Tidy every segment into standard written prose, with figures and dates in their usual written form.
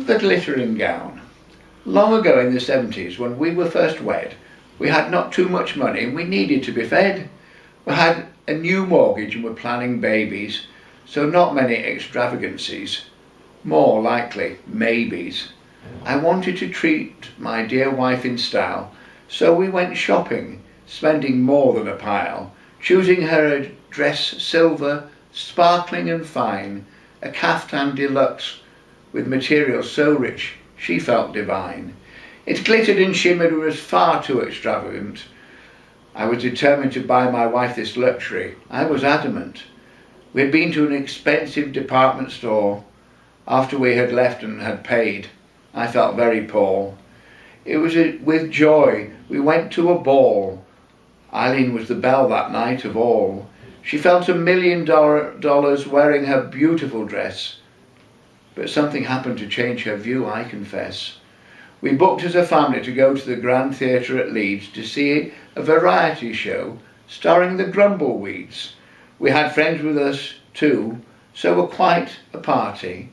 The glittering gown. Long ago in the 70s, when we were first wed, we had not too much money and we needed to be fed. We had a new mortgage and were planning babies, so not many extravagancies, more likely maybes. I wanted to treat my dear wife in style, so we went shopping, spending more than a pile, choosing her a dress silver, sparkling and fine, a caftan deluxe with material so rich she felt divine. It glittered and shimmered and was far too extravagant. I was determined to buy my wife this luxury. I was adamant. We had been to an expensive department store. After we had left and had paid, I felt very poor. It was with joy we went to a ball. Eileen was the belle that night of all. She felt $1 million wearing her beautiful dress. But something happened to change her view, I confess. We booked as a family to go to the Grand Theatre at Leeds to see a variety show starring the Grumbleweeds. We had friends with us too, so were quite a party,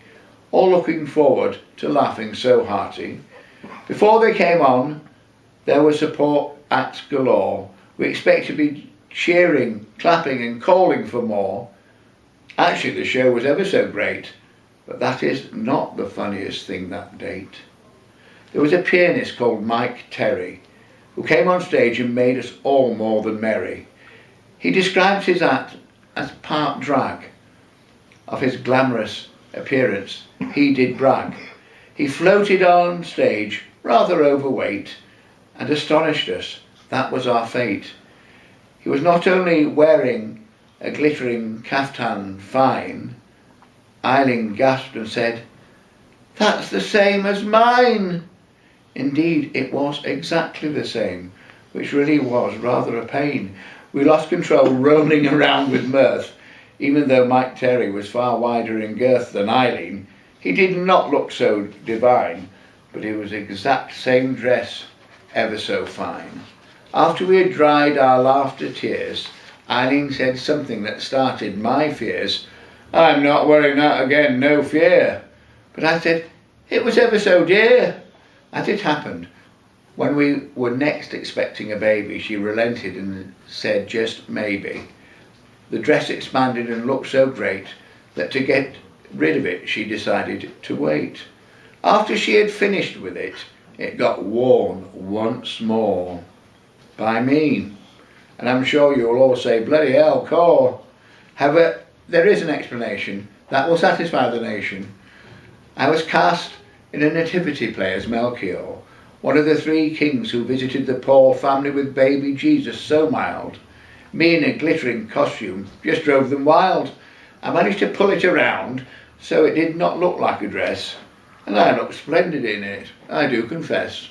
all looking forward to laughing so hearty. Before they came on, there were support acts galore. We expected to be cheering, clapping and calling for more. Actually, the show was ever so great, but that is not the funniest thing that date. There was a pianist called Mike Terry who came on stage and made us all more than merry. He describes his act as part drag. Of his glamorous appearance he did brag. He floated on stage, rather overweight, and astonished us. That was our fate. He was not only wearing a glittering caftan fine. Eileen gasped and said, "That's the same as mine." Indeed, it was exactly the same, which really was rather a pain. We lost control, rolling around with mirth. Even though Mike Terry was far wider in girth than Eileen, he did not look so divine, but it was the exact same dress, ever so fine. After we had dried our laughter tears, Eileen said something that started my fears. "I'm not wearing that again, no fear." But I said, "It was ever so dear." As it happened, when we were next expecting a baby, she relented and said just maybe. The dress expanded and looked so great that to get rid of it, she decided to wait. After she had finished with it, it got worn once more by me. And I'm sure you'll all say, "Bloody hell, core." However, there is an explanation that will satisfy the nation. I was cast in a nativity play as Melchior, one of the three kings who visited the poor family with baby Jesus so mild. Me in a glittering costume just drove them wild. I managed to pull it around so it did not look like a dress, and I looked splendid in it, I do confess.